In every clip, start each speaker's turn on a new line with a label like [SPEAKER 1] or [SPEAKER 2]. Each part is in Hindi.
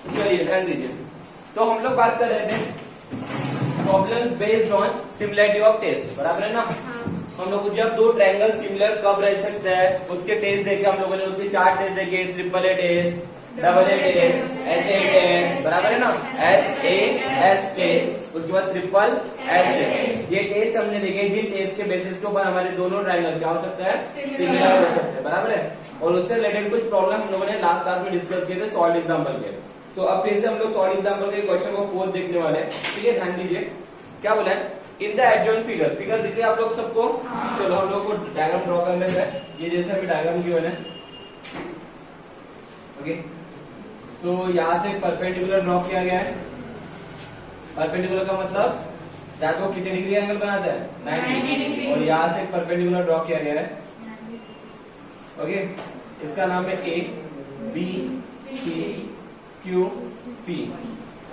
[SPEAKER 1] चलिए ध्यान दीजिए। तो हम लोग बात कर रहे थे problem based on similarity of test, बराबर है ना। हम लोग जब दो ट्रायंगल सिमिलर कब रह सकते हैं उसके टेस्ट देखे हम लोगों ने, उसके चार टेस्ट देखे, triple A test, double A test, S A test, बराबर है ना, एस ए एस टेस्ट, उसके बाद ट्रिपल एस टेस्ट। ये टेस्ट हमने देखे जिन टेस्ट के बेसिस के ऊपर हमारे दोनों ट्रायंगल क्या हो सकता है, सिमिलर हो सकते हैं, बराबर है। और उससे रिलेटेड कुछ प्रॉब्लम हम लोगों ने लास्ट क्लास में डिस्कस किए थे सॉल्व एग्जाम्पल के। तो अब फिर से हम लोग सॉल्व एग्जाम्पल के क्वेश्चन को 4 देखने वाले हैं, ठीक है। ध्यान दीजिए क्या बोला है, इन द एडजॉइंट फिगर, फिगर दिख रही है आप लोग सबको। चलो हम लोग को डायग्राम ड्रॉ कर लेते हैं, ये जैसे अभी डायग्राम की है, ओके। तो यहाँ से परपेंडिकुलर ड्रॉ किया गया है। परपेंडिकुलर का मतलब चाहे वो कितने डिग्री एंगल बनाता है, 90, और यहाँ से परपेंडिकुलर ड्रॉ किया गया है, ओके। इसका नाम है A B C Q P,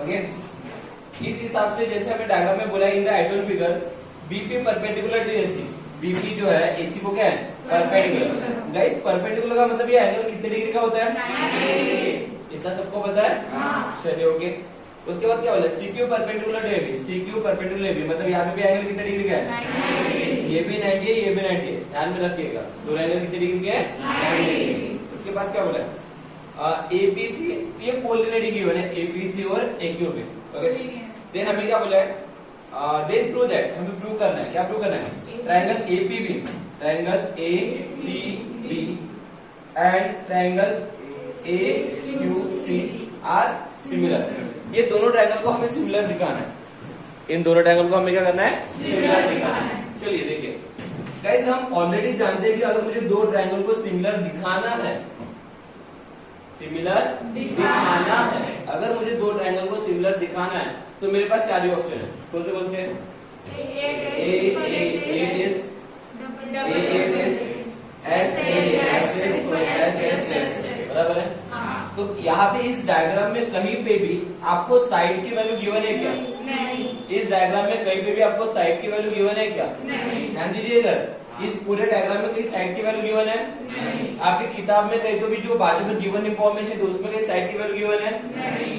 [SPEAKER 1] okay. इस हिसाब से जैसे हमें डायग्राम में बोला in the adjoint figure BP perpendicular to AC, BP जो है एसी को क्या है, परपेंडिकुलर। गाइस परपेंडिकुलर का मतलब ये एंगल कितने डिग्री का होता है, इतना सबको पता है, चलिए ओके। उसके बाद क्या बोला, CQ perpendicular to AB, CQ perpendicular AB मतलब यहाँ पे भी एंगल कितने डिग्री का है, ये भी 90 है, ये भी 90 है, ध्यान में रखिएगा। दोनों एंगल कितने डिग्री के हैं, 90 डिग्री। उसके बाद क्या बोला, एबीसी, ये कोऑर्डिनेट गिवन है, एबीसी और एक्यूबी, ओके। देन हमें क्या बोला है, देन प्रूव दैट, हमें प्रूव करना है, क्या प्रूव करना है, triangle APB, triangle APB and triangle AQC are similar. ये दोनों ट्रायंगल को हमें सिमिलर दिखाना है, इन दोनों ट्रायंगल को हमें क्या करना है, सिमिलर दिखाना है। चलिए देखिए गाइस, हम ऑलरेडी जानते हैं कि अगर मुझे दो ट्रायंगल को सिमिलर दिखाना है, सिमिलर दिखाना है, अगर मुझे दो ट्रायंगल को सिमिलर दिखाना है तो मेरे पास चार ही ऑप्शन है। कौन से बराबर है। तो यहाँ पे इस डायग्राम में कहीं पे भी आपको साइड की वैल्यू गिवन है क्या, नहीं। इस डायग्राम में कहीं पे भी आपको साइड की वैल्यू गिवन है क्या, नहीं। ध्यान दीजिए इधर, इस पूरे डायग्राम में कहीं साइड की वैल्यू गिवन है, नहीं। आपकी किताब में कहीं तो भी जो बाजू में गिवन इंफॉर्मेशन है उसमें कहीं साइड की वैल्यू गिवन है,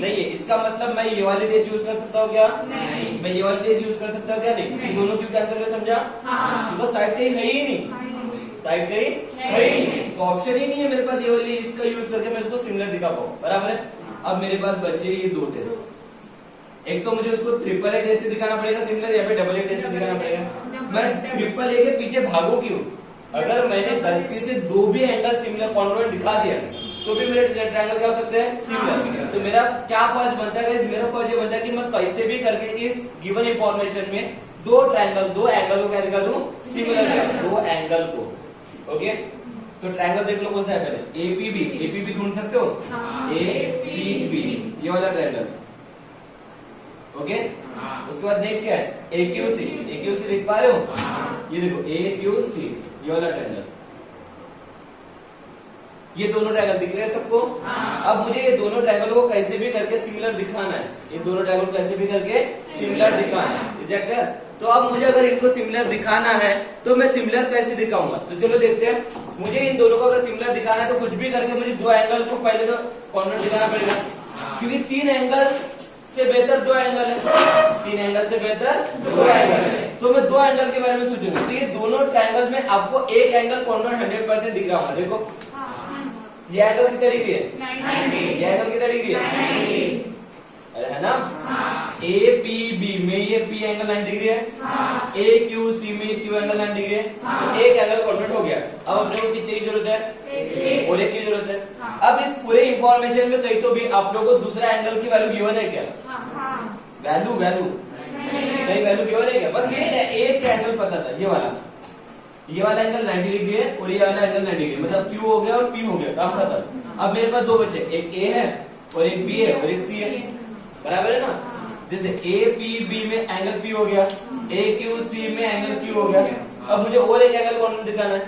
[SPEAKER 1] नहीं है। इसका मतलब मैं ये वाली टेस्ट यूज कर सकता हूँ क्या, नहीं। मैं ये वाली टेस्ट यूज कर सकता हूँ क्या, नहीं। दोनों क्यों कैंसिल है, समझा, तो साइड कहीं है ही नहीं, साइड कहीं है ही नहीं, तो ऑप्शन ही नहीं है मेरे पास ये वाली, इसका यूज करके मैं इसको सिमिलर दिखा पाऊँ, बराबर है। अब मेरे पास बचे ये दो टेस्ट, एक तो मुझे उसको ट्रिपल ए टेस्ट से दिखाना पड़ेगा सिमिलर, या फिर डबल ए टेस्ट से दिखाना पड़ेगा। मैं ट्रिपल ए के पीछे भागू क्यों, अगर मैंने गलती से दो भी एंगल सिमिलर कॉन्ग्रुएंट दिखा दिया तो भी मेरे ट्रायंगल क्या हो सकते हैं, सिमिलर। तो मेरा क्या फर्ज बनता है, मेरा फर्ज ये बनता है कि मैं कैसे भी करके इस गिवन इंफॉर्मेशन में दो ट्रायंगल, दो एंगल को क्या दिखा दूं, सिमिलर, दो एंगल को, ओके। तो ट्रायंगल देख लो कौन सा है, पहले एपीबी, एपीबी ढूंढ सकते हो, एपीबी ये वाला ट्रायंगल, ओके। उसके बाद नेक्स्ट क्या है, एक्यूसी, एक्यूसी देख पा रहे हो, ये देखो एक्यूसी ये वाला ट्रायंगल, ये दोनों ट्रायंगल दिख रहे हैं सबको। अब मुझे ये दोनों ट्रायंगल को कैसे भी करके सिमिलर दिखाना है, इन दोनों ट्रायंगल को कैसे भी करके सिमिलर दिखाना है, इज दैट क्लियर। तो अब मुझे अगर इनको सिमिलर दिखाना है तो मैं सिमिलर कैसे दिखाऊंगा, तो चलो देखते हैं। मुझे इन दोनों को अगर सिमिलर दिखाना है तो कुछ भी करके मुझे दो एंगल को पहले तो कॉर्नर दिखाना पड़ेगा, क्योंकि तीन एंगल से बेहतर दो एंगल है, तीन एंगल से बेहतर दो एंगल है, तो मैं दो एंगल के बारे में सोचूंगा। तो ये दोनों ट्रायंगल में आपको एक एंगल कॉर्नर 100% दिख रहा होगा, देखो ये एंगल कितना डिग्री है, 90। ये एंगल कितना डिग्री है, है ना। ए पी बी में ये पी एंगल 90 डिग्री है, ए क्यू सी में क्यू एंगल 90 डिग्री है, तो एक एंगल कॉन्वर्ट हो गया। अब अपने को कितने की जरूरत है, और एक की जरूरत है। अब इस पूरे इंफॉर्मेशन में कहीं तो भी आप लोगों को दूसरा एंगल की वैल्यू गिवन है क्या, वैल्यू कहीं वैल्यू गिवन है क्या, बस ये एक एंगल पता था, ये वाला एंगल 90 डिग्री है और ये वाला एंगल 90 डिग्री, मतलब Q हो गया और P हो गया, काम खत्म। अब मेरे पास दो बचे, एक A है और एक B है और एक C है, बराबर है ना। जैसे A P B में एंगल P हो गया, A Q C में एंगल Q हो गया। अब मुझे और एक एंगल कौन दिखाना है,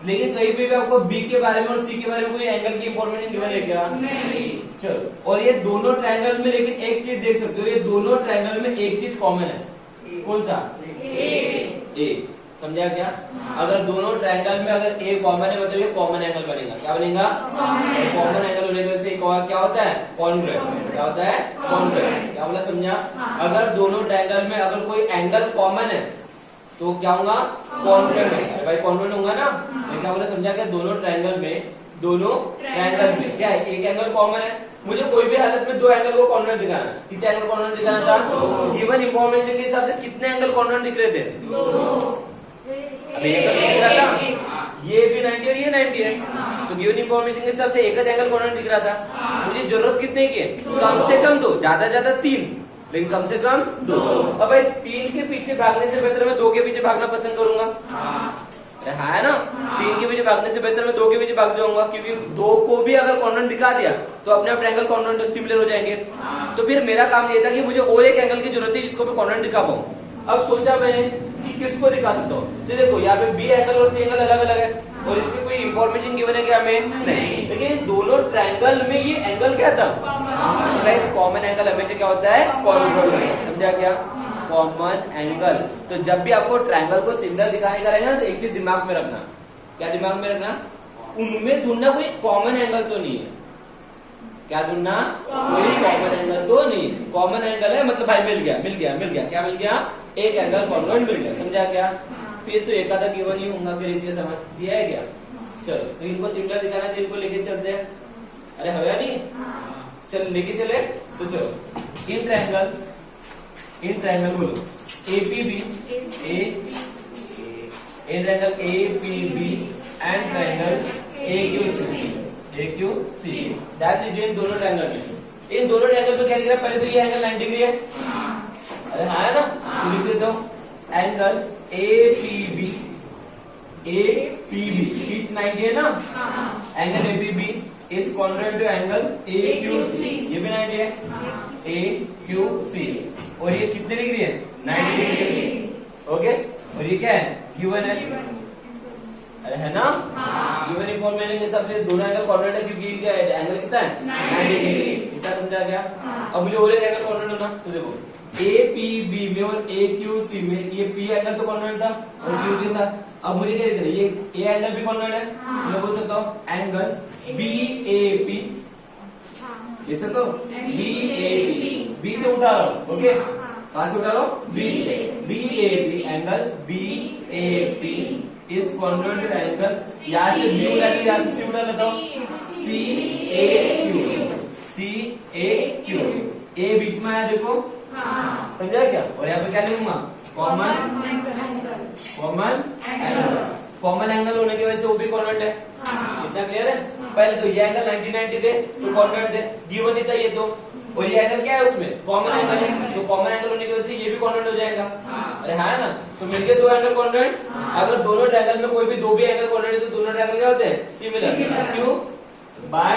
[SPEAKER 1] लेकिन कहीं पे भी आपको B के बारे में और C के बारे में कोई एंगल की इंफॉर्मेशन गिवन है क्या, नहीं। चलो, और ये दोनों ट्रायंगल में लेकिन एक चीज देख सकते हो, ये दोनों ट्रायंगल में एक चीज कॉमन है, कौन सा, A। समझा क्या? अगर दोनों ट्रायंगल में अगर ए कॉमन है मतलब ये कॉमन एंगल बनेगा। क्या बनेगा? कॉमन एंगल होने की वजह से क्या होता है? कॉन्ग्रुएंट। क्या होता है? कॉन्ग्रुएंट। क्या बोला समझा? अगर दोनों ट्रायंगल में अगर कोई एंगल कॉमन है तो क्या होगा? कॉन्ग्रुएंट होगा भाई, कॉन्ग्रुएंट होगा ना। तो क्या बोला समझा? क्या दोनों ट्रायंगल में क्या है? एक एंगल कॉमन है। मुझे कोई भी हालत में दो एंगल को कॉन्ग्रुएंट दिखाना है। कितने एंगल कॉन्ग्रुएंट दिखाना था? गिवन इंफॉर्मेशन के हिसाब से कितने एंगल कॉन्ग्रुएंट दिख रहे थे? अभी एक दिख रहा था, ये भी 90 और ये 90 है, तो गिवन इंफॉर्मेशन के हिसाब से एक एंगल कॉन्ग्रुएंट दिख रहा था। मुझे जरूरत कितने की है? कम से कम दो, ज्यादा ज्यादा तीन, लेकिन कम से कम दो। अब भाई तीन के पीछे भागने से बेहतर मैं दो के पीछे भागना पसंद करूंगा। है ना? तीन के पीछे भागने से बेहतर मैं दो के पीछे भाग जाऊंगा, क्योंकि दो को भी अगर कॉन्ग्रुएंट दिखा दिया तो अपने आप एंगल कॉन्ग्रुएंट सिमिलर हो जाएंगे। तो फिर मेरा काम ये था कि मुझे और एक एंगल की जरूरत है जिसको मैं कॉन्ग्रुएंट दिखा पाऊं। अब सोचा मैंने कि किसको दिखा सकता हूँ। तो देखो यहाँ पे बी एंगल और सी एंगल अलग अलग है और इसकी कोई इंफॉर्मेशन गिवन है क्या हमें? नहीं। लेकिन दोनों ट्रायंगल में ये एंगल क्या था? कॉमन एंगल हमेशा क्या होता है? कॉन्ग्रुएंट। समझा क्या? Common angle. तो जब भी आपको ट्रायंगल को सिमिलर दिखाने का रहेगा तो एक चीज दिमाग में रखना। क्या दिमाग में रखना? उनमें ढूंढना कोई कॉमन एंगल तो नहीं है। क्या ढूंढना? कोई कॉमन एंगल तो नहीं है। कॉमन एंगल है मतलब भाई मिल गया। क्या मिल गया? एक एंगल कॉन्ग्रुएंट मिल गया। समझा क्या? फिर तो एक आधा गिवन ही होगा, फिर इनके समझ दिया है क्या? चलो तो इनको सिमिलर दिखाना है, इनको लेके चलते हैं। अरे हवा नहीं? चल लेके चले तो चलो। इन ट्रायंगल बोलो APB in triangle APB and triangle AQC that is in दोनों ट्रायंगल में। इन दोनों ट्रायंगल पे क्या दिख रहा है? पहले तो ये एंगल 90 डिग्री है। अरे हाँ है ना? तो लिख देता हूँ एंगल APB 90 है ना? Angle APB is congruent to angle AQC, ये भी 90 है। AQC और ये कितने डिग्री है? 90 डिग्री। ओके, और ये क्या है? गिवन है। अरे है ना? गिवन इंफॉर्मेशन के हिसाब से दोनों एंगल कॉन्ग्रुएंट है, क्योंकि इनका एंगल कितना है? 90 डिग्री। इतना समझा क्या? अब मुझे और एक एंगल कॉन्ग्रुएंट होना, तो देखो APB में और AQC में ये P एंगल तो कॉन्ग्रुएंट था और Q के साथ। अब मुझे क्या दिख रहा है? ये A एंगल भी कॉन्ग्रुएंट है। मैं बोल सकता हूँ एंगल BAP, ये सब तो BAP, B से उठा रहा हूँ। ओके, कहां से उठा रहा हूँ? B से। BAP angle BAP is congruent to angle, यहाँ से B उठा के यहाँ से C उठा लेता हूँ, CAQ। A बीच में आया देखो, समझा क्या? और यहाँ पे क्या लिखूंगा? कॉमन एंगल होने की वजह से वो भी कॉन्ग्रुएंट है। इतना क्लियर है? पहले तो ये एंगल 90 थे तो कॉन्ग्रुएंट थे, गिवन ही था ये तो। और ये एंगल क्या है? उसमें कॉमन एंगल है, तो कॉमन एंगल होने की वजह से ये भी कॉन्ग्रुएंट हो जाएगा। अरे हाँ ना? तो मिलके दो एंगल कॉन्ग्रुएंट। अगर दोनों ट्रायंगल में कोई भी दो भी एंगल कॉन्ग्रुएंट है तो दोनों ट्रायंगल क्या होते हैं? सिमिलर। क्यों? बाय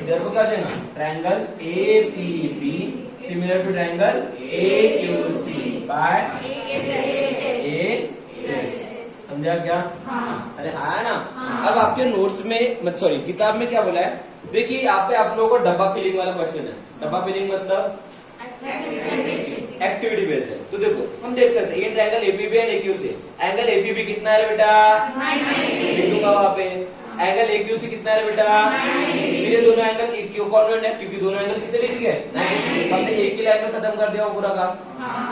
[SPEAKER 1] देखो क्या देना? Triangle APB similar to triangle AQC by A। समझा क्या? अरे हाँ ना? अब आपके नोट्स में सॉरी किताब में क्या बोला है? देखिए यहाँ पे आप लोगों को डब्बा फिलिंग वाला क्वेश्चन है। डब्बा फिलिंग मतलब एक्टिविटी बेस्ड है। तो देखो हम देख सकते हैं ये triangle APB and AQC। Angle APB कितना है बेटा? लिख दूंगा वहां पे। एंगल AQC कितना है बेटा? मेरे दोनों एंगल क्यों कॉन्ग्रुएंट है? क्योंकि दोनों एंगल कितने डिग्री है? 90। हमने एक ही लाइन में खत्म कर दिया वो पूरा काम।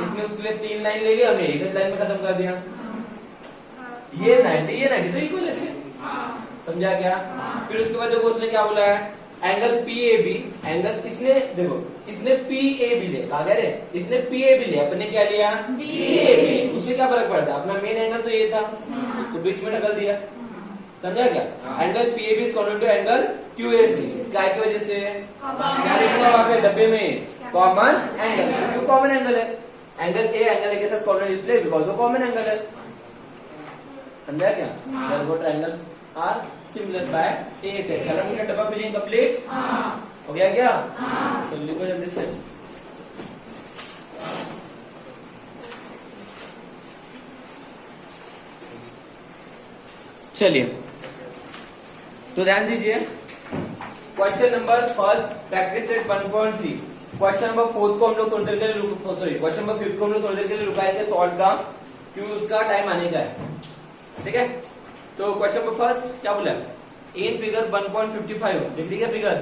[SPEAKER 1] इसमें उसके लिए 3 लाइन ले लिया हमने, एक ही लाइन में खत्म कर दिया। ये 90 तो इक्वल है। समझा क्या? फिर उसके बाद देखो उसने क्या बोला है? एंगल PAB एंगल इसने देखो इसने PAB लिया, कहा गया रे? इसने PAB लिया, अपने क्या लिया? PAB। उससे क्या फर्क पड़ता? अपना मेन एंगल तो ये था, उसको बीच में ढकल दिया। समझा क्या? Angle PAB is congruent to angle QAC। क्या की वजह से? क्या लिखा वहां पे डब्बे में? Common angle. क्यों कॉमन एंगल है? एंगल A के साथ कॉन्ग्रुएंट इसलिए बिकॉज वो कॉमन एंगल है। समझा क्या? वो triangle are similar by A पे। खत्म हो गया डब्बा फिलिंग कंप्लीट? हो गया क्या? तो लिखो जल्दी से। चलिए तो ध्यान दीजिए, question number first practice set 1.3। Question number 4 को हम लोग थोड़ी देर के लिए क्वेश्चन नंबर 5 को हम लोग थोड़ी देर के लिए रुकाएंगे सॉल्व का। क्यों उसका टाइम आने का है। ठीक है, तो क्वेश्चन नंबर फर्स्ट क्या बोला, इन फिगर 1.55 दिख रही क्या फिगर?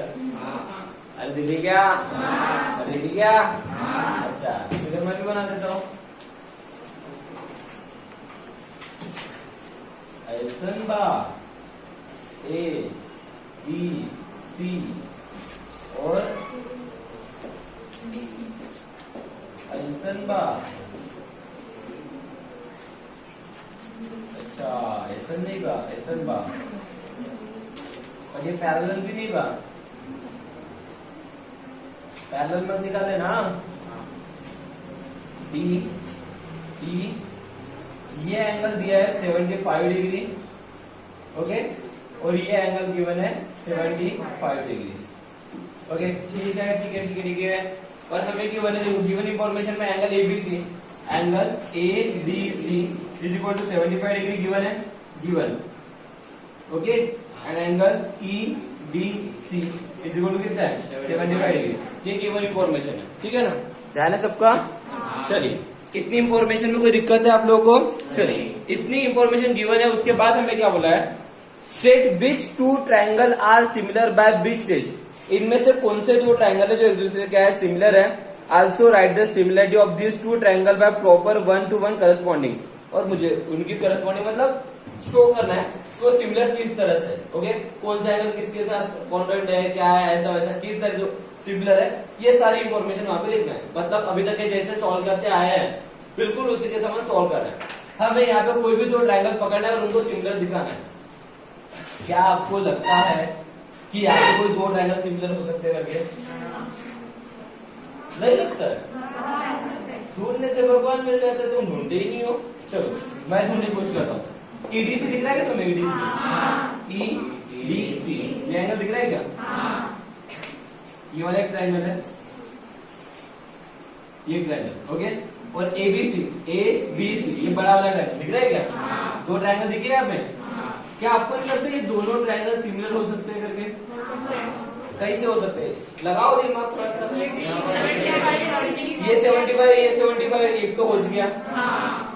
[SPEAKER 1] अरे दिख रही क्या? अरे दिख रही क्या? अच्छा, फिगर मैं भी बना देता हूँ। ऐसन बा ए बी सी और ऐसन बा, अच्छा ऐसन नहीं बा, ऐसन बा, और ये पैरेलल भी नहीं बा, पैरेलल मत निकाले ना। डी ई ये एंगल दिया है 75 डिग्री, ओके, और ये एंगल गिवन है 75 डिग्री, ओके। ठीक है ठीक है ठीक है ठीक है। और हमें गिवन है, देखो गिवन इंफॉर्मेशन में angle ABC, angle A D C is equal to 75 degree given है, given, okay, and angle E D C is equal to कितना है 75 डिग्री। ये गिवन इंफॉर्मेशन है, ठीक है ना, ध्यान है सबका। चलिए, इतनी इंफॉर्मेशन में कोई दिक्कत है आप लोगों को? चलिए, इतनी इंफॉर्मेशन गिवन है, उसके बाद हमें क्या बोला है, state which two triangle are similar by which stage, इनमें से कौन से दो ट्रायंगल है जो एक दूसरे से क्या है सिमिलर है। Also write the similarity of this two triangle by proper 1-to-1 corresponding, और मुझे उनकी करस्पॉन्डिंग मतलब शो करना है तो सिमिलर किस तरह से, ओके, कौन सा एंगल किसके साथ कॉन्ग्रुएंट है, क्या है, ऐसा वैसा किस तरह जो सिमिलर है, ये सारी इंफॉर्मेशन वहां पे लिखना है। मतलब अभी तक ये जैसे सॉल्व करते आए हैं बिल्कुल उसी के समान सॉल्व कर रहे हैं। हमें यहाँ पे कोई भी दो ट्रायंगल पकड़ना है और उनको सिमिलर दिखाना है। क्या आपको लगता है कि यहाँ पे कोई दो ट्रायंगल सिमिलर हो सकते हैं करके? नहीं लगता है? ढूंढने से भगवान मिल जाते, तुम ढूंढते ही नहीं हो। चलो मैं ढूंढने की कोशिश करता हूँ। ईडीसी दिख रहा है क्या तुम्हें? ईडीसी, ईडीसी ये एंगल दिख रहा है क्या? ये वाला एक ट्रायंगल है, ये ट्रायंगल, ओके, और एबीसी, एबीसी ये बड़ा वाला ट्रायंगल दिख रहा है क्या? दो ट्रायंगल दिखे यहाँ पे। क्या आपको नहीं लगता ये दोनों ट्रायंगल सिमिलर हो सकते हैं करके? कैसे हो सकते हैं? लगाओ दिमाग थोड़ा सा। ये 75, ये 75 एक तो हो गया।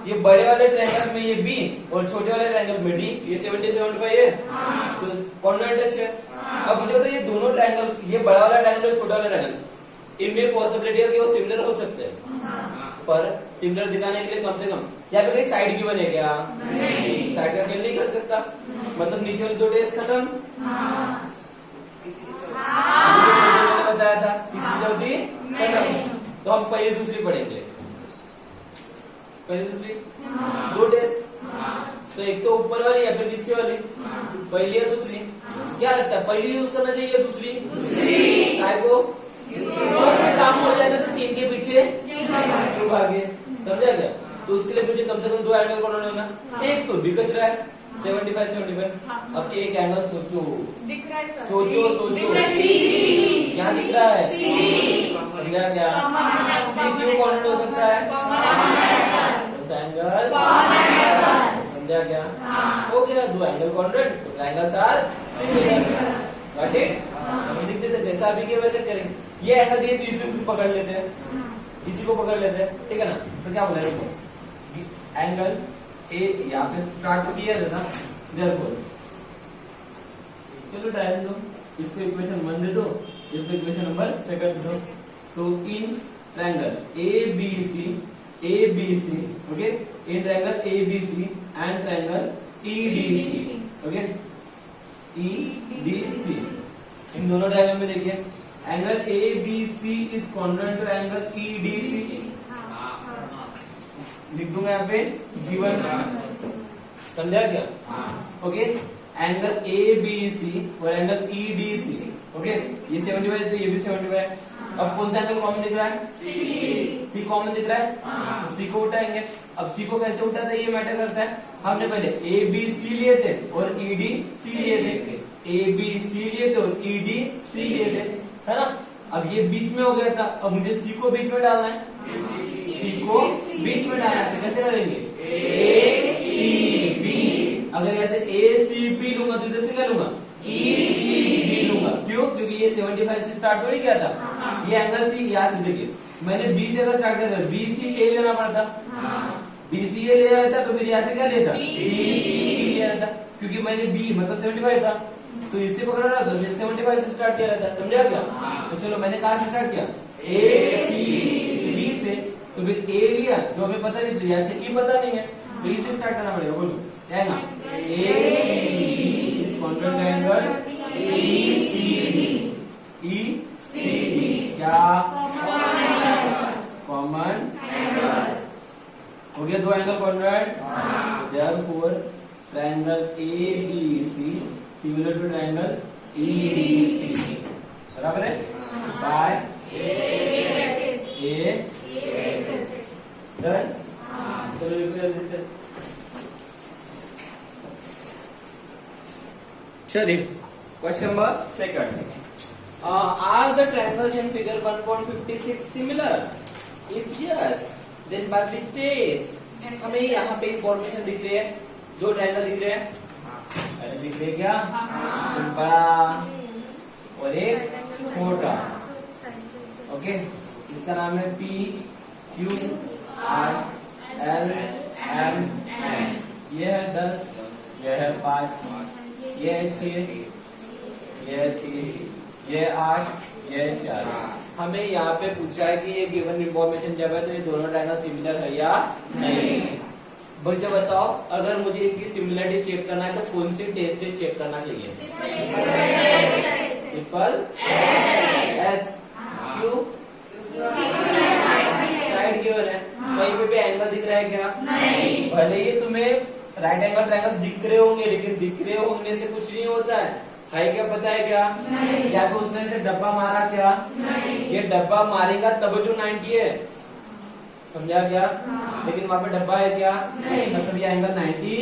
[SPEAKER 1] ये बड़े वाले ट्रायंगल में ये बी और छोटे वाले ट्रायंगल में डी, ये 70-75 है, तो कॉन्ग्रुएंट टच है। अब मुझे बताओ ये दोनों ट्रायंगल, ये बड़ा वाला ट्रायंगल और छोटा वाला ट्रायंगल, इनमें पॉसिबिलिटी है कि वो सिमिलर हो सकते हैं, पर सिमिलर दिखाने के लिए कम से कम यहाँ पे कहीं साइड की बने क्या? साइड का खेल नहीं कर सकता, मतलब नीचे वाले दो डेज खत्म। बताया था इसकी जल्दी खत्म, तो हम पहले दूसरी पढ़ेंगे, पहले दूसरी दो डेज, तो एक तो ऊपर वाली या फिर नीचे वाली, पहली या दूसरी? क्या लगता है पहली यूज करना चाहिए दूसरी? काय को काम हो जाएगा तो तीन के पीछे क्यों भागे, समझा क्या? तो उसके लिए मुझे कम से कम दो एंगल बनाने होना, एक तो दिख रहा है 75। अब एक एंगल सोचो,
[SPEAKER 2] दिख रहा है,
[SPEAKER 1] सोचो सोचो, क्या दिख रहा है? समझा क्या? सी क्यों कॉन्ग्रुएंट हो सकता है? एंगल, समझा क्या? हो गया, दो एंगल कॉन्ग्रुएंट, तो angles are similar, got it? हम लिख देते जैसा अभी के वैसे करें। ये एंगल दिए इसी को पकड़ लेते हैं, इसी को पकड़ लेते हैं, ठीक है ना? तो क्या बोला देखो, एंगल ए यहाँ पे स्टार्ट तो किया था, देयरफॉर चलो डायल दो, इसको इक्वेशन 1 दे दो, इसको इक्वेशन नंबर 2 दो। तो in triangle ABC, ABC, okay, in triangle ABC and triangle EDC, okay, EDC, इन दोनों ट्रायंगल में देखिए angle ABC is congruent to angle EDC, लिख दूंगा यहाँ पे गिवन, समझा क्या? ओके, एंगल एबीसी और एंगल ईडीसी, ओके, ये 75 है तो ये भी 75 है। अब कौन सा एंगल कॉमन दिख रहा है? सी कॉमन दिख रहा है, तो सी को उठाएंगे। अब सी को कैसे उठाते हैं ये मैटर करता है। हमने पहले ए बी सी लिए थे और ई डी सी लिए थे, ए बी सी लिए थे और ई डी सी लिए थे, है ना? अब ये बीच में हो गया था, अब मुझे सी को बीच में डालना है, सी को बीच में डालना है, कैसे करेंगे? ए सी बी, अगर ऐसे ए सी बी लूंगा तो इधर से क्या लूंगा? ई सी बी लूंगा, क्यों? क्योंकि ये 75 से स्टार्ट थोड़ी किया था, ये एंगल सी यहाँ से देखिए, मैंने बी से अगर स्टार्ट किया था बी सी ए लेना पड़ता, BCA ले रहा था तो फिर यहाँ से क्या लेता, BCE ले रहा था, क्योंकि मैंने B मतलब 75 था तो इससे पकड़ा रहा था, 75 से स्टार्ट किया रहता, समझा क्या? तो चलो मैंने कहाँ से स्टार्ट किया, A C B से, तो फिर A लिया जो हमें पता नहीं, तो यहाँ से E पता नहीं है, तो E से स्टार्ट करना पड़ेगा। बोलो क्या है ना, ACB is convex triangle ECD क्या कॉमन हो गया, दो angle convex, therefore triangle ABC similar to triangle EDC, बराबर है, बाय A डन। चलो लिखो जल्दी से। चलिए question number second, are the triangles in figure 1.56 similar? If yes then by the test. हमें यहाँ पे इंफॉर्मेशन दिख रही है, दो ट्रायंगल दिख रहे हैं, अरे दिख रहे क्या, एक बड़ा और एक छोटा, ओके, इसका नाम है P Q R L M N, ये है 10, ये है 5, ये है 6, ये है 3, ये है 8, ये है 4। हमें यहाँ पे पूछा है कि ये गिवन इंफॉर्मेशन जब है तो ये दोनों ट्रायंगल सिमिलर है या नहीं। बच्चे बताओ, अगर मुझे इनकी सिमिलरिटी चेक करना है तो कौन सी टेस्ट से चेक करना चाहिए? सिंपल एस, क्यों? साइड गिवन है, कहीं पे भी एंगल दिख रहा है क्या? नहीं। भले ही तुम्हें राइट एंगल ट्रायंगल दिख रहे होंगे, लेकिन दिख रहे होने से कुछ नहीं होता है क्या पता है क्या? नहीं। या तो उसने से डब्बा मारा क्या? नहीं। ये डब्बा मारेगा तब जो 90 है, समझा क्या? लेकिन वहाँ पे डब्बा है क्या? नहीं। मतलब ये एंगल 90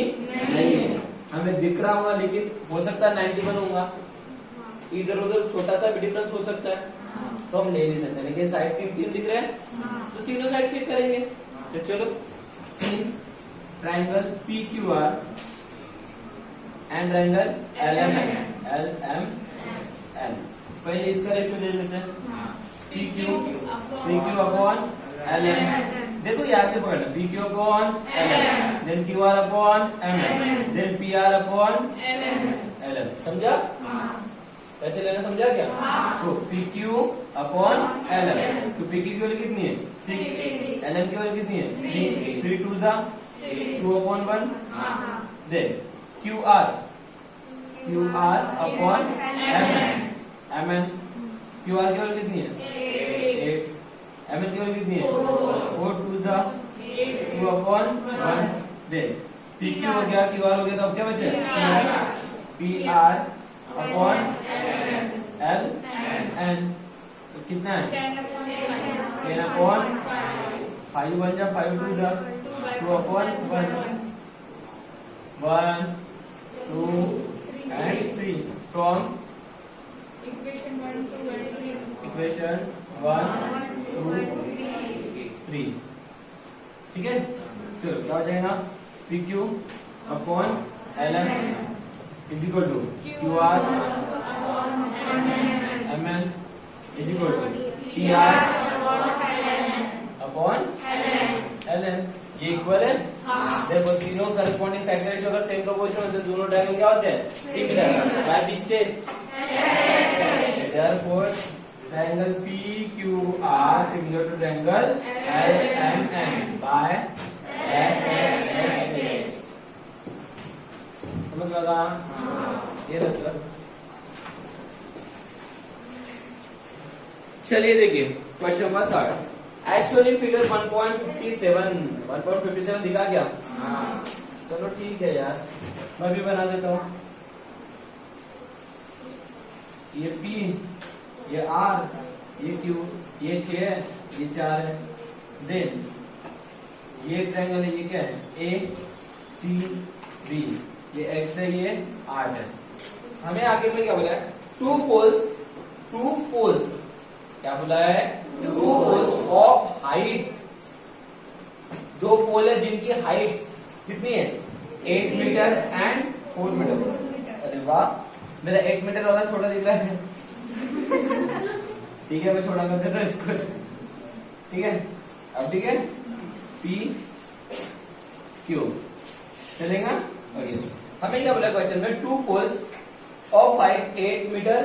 [SPEAKER 1] नहीं है, हमें दिख रहा होगा लेकिन हो सकता है 91 होगा, इधर उधर छोटा सा भी डिफरेंस हो सकता है, तो हम ले नहीं सकते। लेकिन साइड तीन दिख रहे हैं तो तीनों साइड चेक करेंगे। तो चलो, triangle PQR and triangle LMN, पहले इसका रेशियो ले लेते हैं, PQ अपॉन LM। देखो यहाँ से पकड़ना, PQ upon LM, then QR upon MN, then PR upon LM, समझा? कैसे लेना, समझा क्या? तो PQ अपॉन LM, तो PQ की वैल्यू कितनी है? 6, LM की वैल्यू कितनी है? 3 2 जा 2 upon 1, then QR upon MN, QR की वैल्यू कितनी है? 8, MN की वैल्यू कितनी है? 4 2 जा 2 अपॉन 1, देन PQ हो गया, QR हो गया, तो अब क्या बचे? PR अपॉन LN, तो कितना है? 10 अपॉन 5 बन जा 5 2 जा 2 अपॉन 1, 1 2 and 3 from इक्वेशन 1 2 3, ठीक है? चलो क्या हो जाएगा, PQ upon LM is equal to QR MN is equal to PR upon LN, ये इक्वल है। देखो तीनों करस्पॉन्डिंग फैक्टर जो अगर सेम प्रोपोर्शन होते हैं दोनों ट्रायंगल क्या होते हैं? Similar. By this test, therefore triangle PQR similar to triangle LMN by समझ लगा? ये मतलब चलिए देखिए question number 3, as shown in figure 1.57 दिखा क्या? चलो ठीक है यार, मैं भी बना देता हूँ। ये P, ये R, ये Q, ये 6 है, ये 4 है, देन ये ट्रायंगल है, ये क्या है? A C B, ये X है, ये 8 है। हमें आगे में क्या बोला है? टू पोल्स क्या बोला है? टू पोल्स ऑफ हाइट, दो पोल है जिनकी हाइट कितनी है? 8 मीटर एंड 4 मीटर। अरे वाह, मेरा 8 मीटर वाला छोटा दिख रहा है। ठीक है, मैं छोटा कर देता हूँ इसको, ठीक है? अब ठीक है, P क्यूब। चलेगा? ओके, हमें क्या बोला क्वेश्चन में, 2 poles of height 8 metre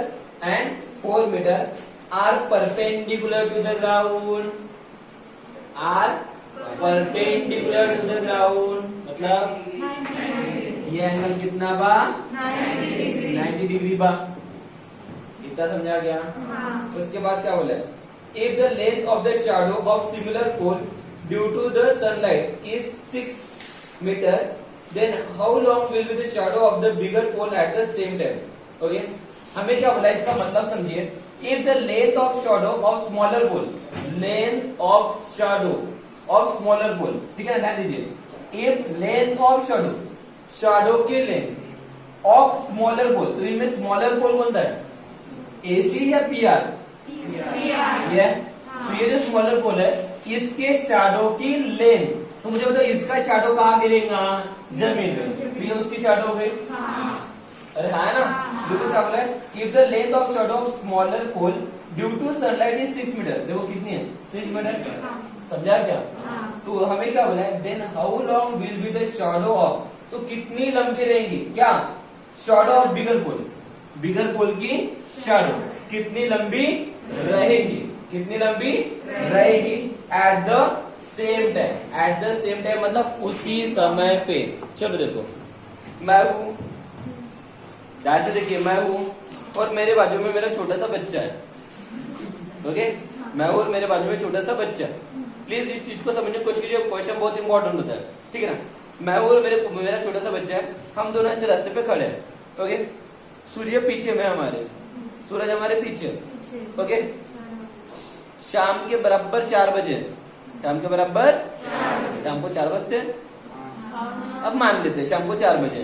[SPEAKER 1] and 4 metre are perpendicular to the ground, are perpendicular to the ground, मतलब ये एंगल कितना बा, 90 डिग्री बा। इतना समझा गया? उसके बाद क्या बोला, if the length of the shadow of similar pole due to the sunlight is 6 metre, then how long will be the shadow of the bigger pole at the same time? Okay, हमें क्या बोला, इसका मतलब समझिए। If the length of shadow of smaller pole, length of shadow of smaller pole, ठीक है ना, ध्यान दीजिए। If length of shadow, shadow की length of smaller pole, तो इनमें smaller pole कौन सा है, AC या PR? ये तो ये जो स्मॉलर पोल है, इसके शैडो की लेंथ, तो मुझे बताओ इसका शैडो कहाँ गिरेगा, जमीन में, तो ये उसकी शैडो हो गई। अरे हाँ ना, देखो क्या बोला है, if the length of shadow of smaller pole due to sunlight is 6 metre, देखो कितनी है, 6 मीटर। समझा क्या? तो हमें क्या बोला है, then how long will be the shadow of, तो कितनी लंबी रहेंगी क्या, शैडो ऑफ बिगर पोल, बिगर पोल की शैडो कितनी लंबी रहेगी, कितनी लंबी रहेगी at the same time, at the same time मतलब उसी समय पे। चलो देखो, मैं हूं, ध्यान से देखिए, मैं हूं और मेरे बाजू में मेरा छोटा सा बच्चा है। ओके, मैं हूं और मेरे बाजू में छोटा सा बच्चा है। प्लीज इस चीज को समझने की कोशिश कीजिए, क्वेश्चन बहुत इंपॉर्टेंट होता है, ठीक है ना। मैं हूं और मेरा छोटा सा बच्चा है, हम दोनों ऐसे रास्ते पे खड़े हैं। ओके, सूर्य पीछे में, हमारे सूरज हमारे पीछे। ओके, शाम के बराबर 4 बजे, शाम के बराबर, शाम को 4 बजते, अब मान लेते हैं शाम को 4 बजे,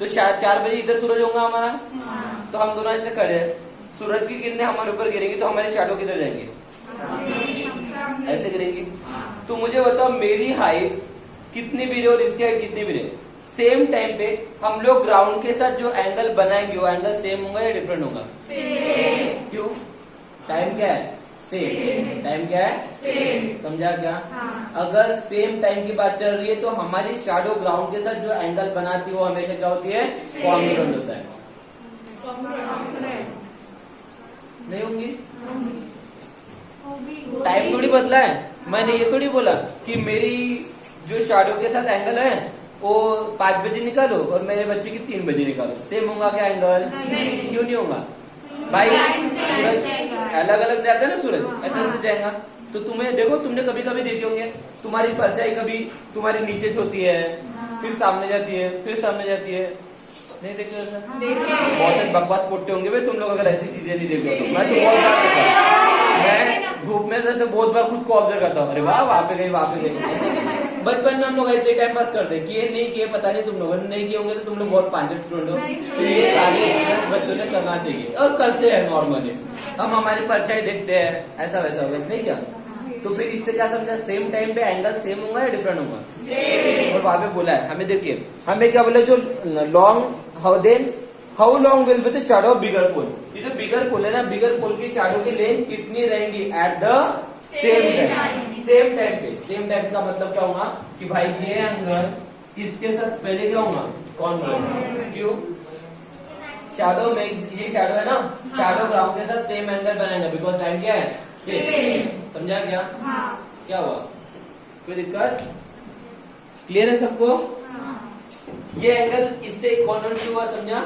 [SPEAKER 1] तो 4 बजे इधर सूरज होगा हमारा, तो हम दोनों ऐसे खड़े हैं, सूरज की किरणें हमारे ऊपर गिरेंगी, तो हमारे शैडो किधर जाएंगे, ऐसे गिरेंगी। तो मुझे बताओ मेरी हाइट कितनी भी रहे और इसकी हाइट कितनी भी रहे, सेम टाइम पे हम लोग ग्राउंड के साथ जो एंगल बनाएंगे वो एंगल सेम होगा या डिफरेंट होगा? क्यों? टाइम क्या है, सेम। टाइम क्या है, सेम। समझा क्या? अगर सेम टाइम की बात चल रही है तो हमारी शैडो ग्राउंड के साथ जो एंगल बनाती है वो हमेशा क्या होती है, कॉन्ग्रुएंट होता है। नहीं होंगी? टाइम थोड़ी बदला है, मैंने ये थोड़ी बोला कि मेरी जो शैडो के साथ एंगल है वो 5 बजे निकालो और मेरे बच्चे की 3 बजे निकालो, सेम होगा क्या एंगल? क्यों नहीं होगा भाई? अलग अलग जाते हैं ना सूरज, ऐसे जाएगा। तो तुम्हें देखो, तुमने कभी कभी देखे होंगे, तुम्हारी परछाई कभी तुम्हारी नीचे से होती है, फिर सामने जाती है, फिर सामने जाती है, नहीं देखे? बहुत बकवास पोट्टे होंगे भाई तुम लोग अगर ऐसी चीजें नहीं देखते हो। मैं तो बहुत बार देखा, मैं धूप में जैसे बहुत बार खुद को ऑब्जर्व करता हूँ, अरे वाह वहां पे गई, वहां पे गई। बचपन में हम लोग ऐसे टाइम पास करते, किए नहीं किए पता नहीं, तुम लोगों ने नहीं किए होंगे तो तुम लोग बहुत पांचट स्टूडेंट हो। तो ये सारे एक्सपीरियंस बच्चों ने करना चाहिए और करते हैं नॉर्मली। हम हमारी परछाई देखते हैं, ऐसा वैसा होगा नहीं क्या? तो फिर इससे क्या समझा, सेम टाइम पे एंगल सेम होगा या डिफरेंट होगा? और वहां पे बोला है, हमें देखिए, हमें क्या बोला, जो long how long will be the shadow of bigger pole, ये जो बिगर पोल है ना, बिगर पोल की शैडो की लेंथ कितनी रहेंगी at the same time, same time पे। सेम टाइम का मतलब क्या होगा कि भाई ये एंगल इसके साथ पहले क्या होगा, कॉन्ग्रुएंट। क्यों? शैडो में, ये शैडो है ना, शैडो ग्राउंड के साथ सेम एंगल बनाएगा, बिकॉज टाइम क्या है, सेम। समझा क्या? क्या हुआ, कोई दिक्कत? क्लियर है सबको? ये एंगल इससे कॉन्ग्रुएंट क्यों हुआ, समझा?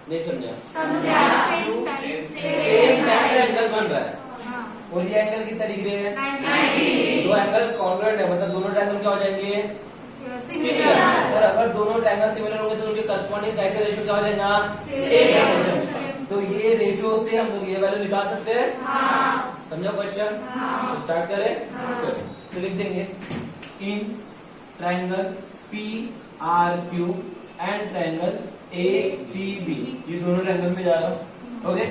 [SPEAKER 1] नहीं समझा? क्यों? सेम टाइम पे एंगल बन रहा है और ये एंगल कितना डिग्री है, 90। दो एंगल कॉन्ग्रुएंट है, मतलब दोनों ट्रायंगल क्या हो जाएंगे, सिमिलर। और अगर दोनों ट्रायंगल सिमिलर होंगे तो उनके करस्पॉन्डिंग साइड का रेशियो क्या हो जाएगा, सेम। तो ये रेशियो से हम लोग ये वैल्यू निकाल सकते हैं। समझो क्वेश्चन? तो स्टार्ट करें। तो लिख देंगे, in triangle PRQ and triangle ACB, ये दोनों ट्रायंगल में जा रहा हूँ। Okay,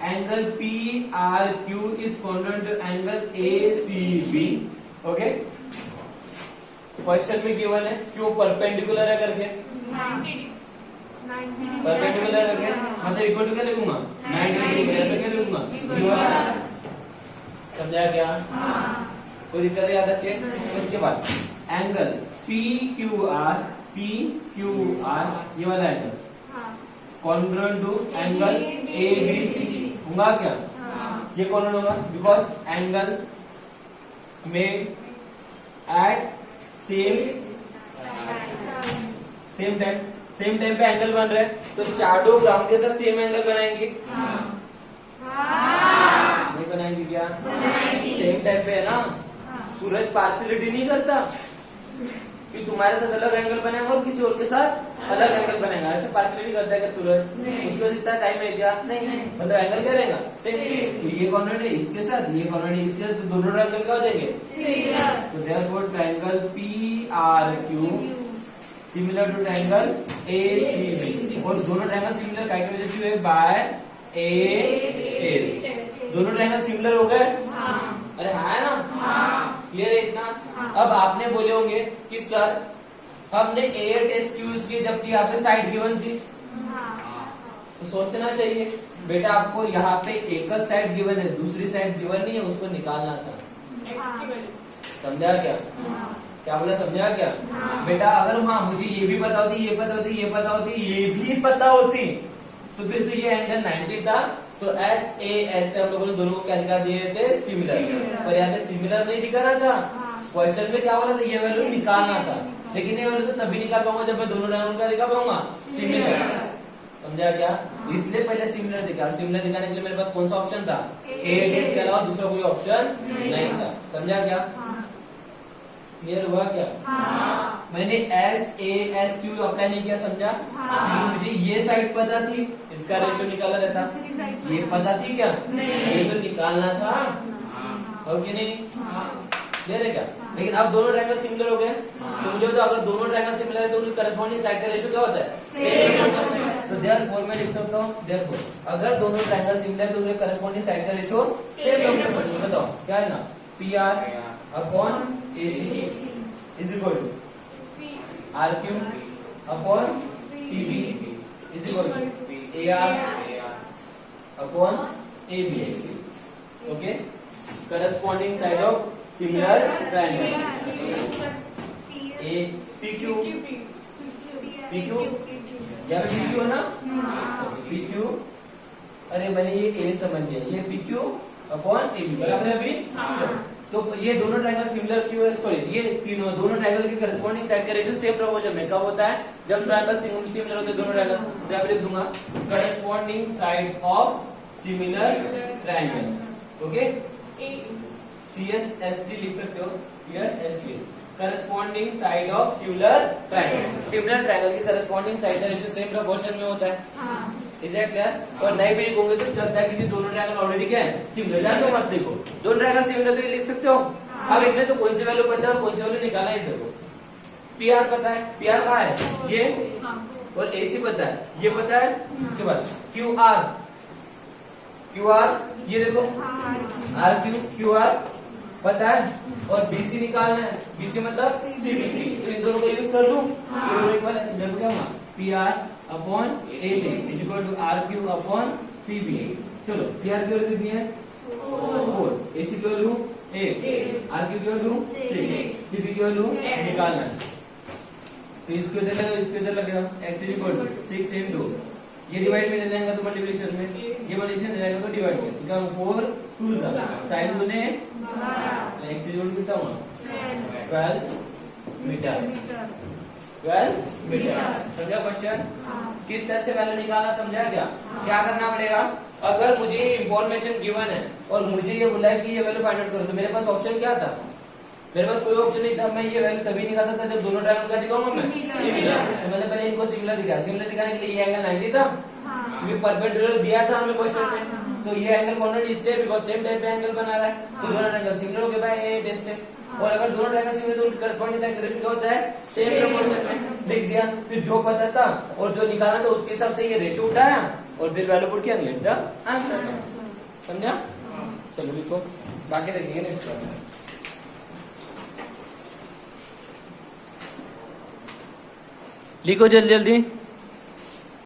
[SPEAKER 1] angle PRQ is congruent to angle ACB। Okay, question में गिवन है क्यों परपेंडिकुलर है करके, परपेंडिकुलर करके मतलब इक्वल टू क्या लिखूंगा, 90 डिग्री, क्या लिखूंगा, समझा क्या? कोई दिक्कत याद रखिए। उसके बाद एंगल पी क्यू आर ये वाला angle congruent to angle A B C होगा क्या? ये कौन होगा? Because angle made at same time पे एंगल बन रहा है, तो शैडो ग्राउंड के साथ सेम एंगल बनाएंगे? नहीं बनाएंगे क्या? सेम टाइम पे है ना। सूरज पार्शियलिटी नहीं करता कि तुम्हारे साथ अलग एंगल बनेगा और किसी और के साथ अलग एंगल बनेगा, ऐसे पार्शियलिटी करता है क्या सूरज? उसके बाद इतना टाइम है क्या? नहीं, मतलब एंगल क्या रहेगा? सेम। तो ये कॉर्नर है इसके साथ, ये कॉर्नर है इसके साथ, तो दोनों ट्रायंगल क्या हो जाएंगे? तो therefore triangle P R Q similar to triangle A C B, और दोनों ट्रायंगल सिमिलर काय की वजह से हुए? By A. दोनों ट्रायंगल सिमिलर हो गए? अरे हाँ है ना? क्लियर है इतना? अब आपने बोले होंगे कि सर हमने ए टेस्ट यूज की जबकि यहाँ पे साइड गिवन थी, तो सोचना चाहिए बेटा आपको यहाँ पे एक साइड गिवन है, दूसरी साइड गिवन नहीं है, उसको निकालना था। समझा क्या? क्या बोला? समझा क्या? बेटा अगर हाँ मुझे ये भी पता होती, ये पता होती, ये पता होती, ये भी पता होती, तो फिर तो ये एंगल 90 था, तो एस ए एस से हम लोगों ने दोनों को क्या दिखा दिए थे? सिमिलर। पर यहाँ पे सिमिलर नहीं दिखा रहा था, क्वेश्चन में क्या बोला था? ये वैल्यू निकालना था, लेकिन ये वैल्यू तो तभी निकाल पाऊंगा जब मैं दोनों ट्रायंगल का दिखा पाऊंगा सिमिलर। समझा क्या? इसलिए पहले सिमिलर दिखा, और सिमिलर दिखाने के लिए मेरे पास कौन सा ऑप्शन था? ए टेस्ट के अलावा दूसरा कोई ऑप्शन नहीं था। समझा क्या? क्लियर हुआ क्या? मैंने S A S Q apply नहीं किया, समझा? मुझे ये साइड पता थी, इसका रेशियो निकाला रहता, ये पता थी क्या? ये तो निकालना था, और कि नहीं? क्लियर है क्या? लेकिन अब दोनों ट्रायंगल सिमिलर हो गए, तो मुझे तो अगर दोनों ट्रायंगल सिमिलर है तो उनकी करस्पॉन्डिंग साइड का रेशियो क्या होता है? सेम। तो देयरफॉर मैं लिख सकता हूँ, देयरफॉर अगर दोनों ट्रायंगल सिमिलर है तो उनके करस्पॉन्डिंग साइड का रेशियो सेम। बताओ क्या है ना? P R upon A C is equal to R Q upon C B is equal to A R upon A B. Okay, corresponding side of similar triangle A P Q या पी क्यू है ना? पी क्यू, अरे मैंने ये ए समझ लिया, ये P Q upon A B बराबर है अभी। तो ये दोनों ट्रायंगल सिमिलर क्यों है? सॉरी, ये तीनों दोनों ट्रायंगल की करस्पॉन्डिंग साइड का रेशियो सेम प्रोपोर्शन में कब होता है? जब ट्रायंगल सिमिलर होते हैं दोनों ट्रायंगल। तो यहाँ पे लिख दूंगा corresponding side of similar triangle. Okay, CSST लिख सकते हो, CSST corresponding side of similar triangle. Similar triangle की करस्पॉन्डिंग साइड का रेशियो सेम प्रोपोर्शन में होता है। Is that clear? और नहीं भी लिखोगे तो चलता है कि दोनों ट्रायंगल ऑलरेडी क्या है? सिमिलर। जान दो मत लिखो, दोनों ट्रायंगल सिमिलर तो लिख सकते हो। अब इनमें से कौन सी वैल्यू पता है और कौन सी वैल्यू निकालना है? देखो, पी आर पता है, पी आर कहाँ है? ये, और ए सी पता है, ये पता है। उसके बाद क्यू आर, क्यू आर ये देखो आर क्यू, क्यू आर पता है, और बीसी निकालना है, बीसी मतलब सीबी। तो इन दोनों को यूज कर लूं, क्या हुआ? P R upon A C is equal to R Q upon C B. चलो, पी आर की वैल्यू कितनी है? 4, ए सी की वैल्यू 8, आर क्यू की वैल्यू 6, सी बी की वैल्यू निकालना है। तो इसको इधर लगेगा, इसको इधर लगेगा, X is equal to 6 into ये डिवाइड में दे जाएगा तो मल्टीप्लिकेशन में, ये मल्टीप्लिकेशन दे जाएगा तो डिवाइड में, क्या 4 2 साइन दुने एक्स इज इक्वल टू कितना हुआ? 12 मीटर। 12 मीटर। समझा क्वेश्चन? किस तरह से वैल्यू निकालना समझा क्या? क्या करना पड़ेगा? अगर मुझे इंफॉर्मेशन गिवन है और मुझे ये बोला है कि ये वैल्यू फाइंड आउट करो, तो मेरे पास ऑप्शन क्या था? मेरे पास कोई ऑप्शन नहीं था, मैं ये वैल्यू तभी निकाल सकता जब दोनों ट्रायंगल का दिखाऊंगा मैं सिमिलर। तो मैंने पहले इनको सिमिलर दिखाया, सिमिलर दिखाने के लिए ये एंगल 90 था, क्योंकि परपेंडिकुलर दिया था हमें क्वेश्चन में, तो ये एंगल कॉर्नर इसलिए बिकॉज सेम टाइप का एंगल बना रहा है, तो दोनों ट्रायंगल सिमिलर हो गए भाई ए टेस्ट से। और अगर दोनों ट्रायंगल सिमिलर तो करस्पॉन्डिंग साइड का रेशियो क्या होता है? सेम प्रोपोर्शन में। लिख दिया, फिर जो पता था और जो निकाला था उसके हिसाब से ये रेशियो उठाया और फिर वैल्यू पुट किया, गेट द आंसर। समझा? चलो लिखो, बाकी देखेंगे नेक्स्ट क्लास में। लिखो जल्दी जल्दी।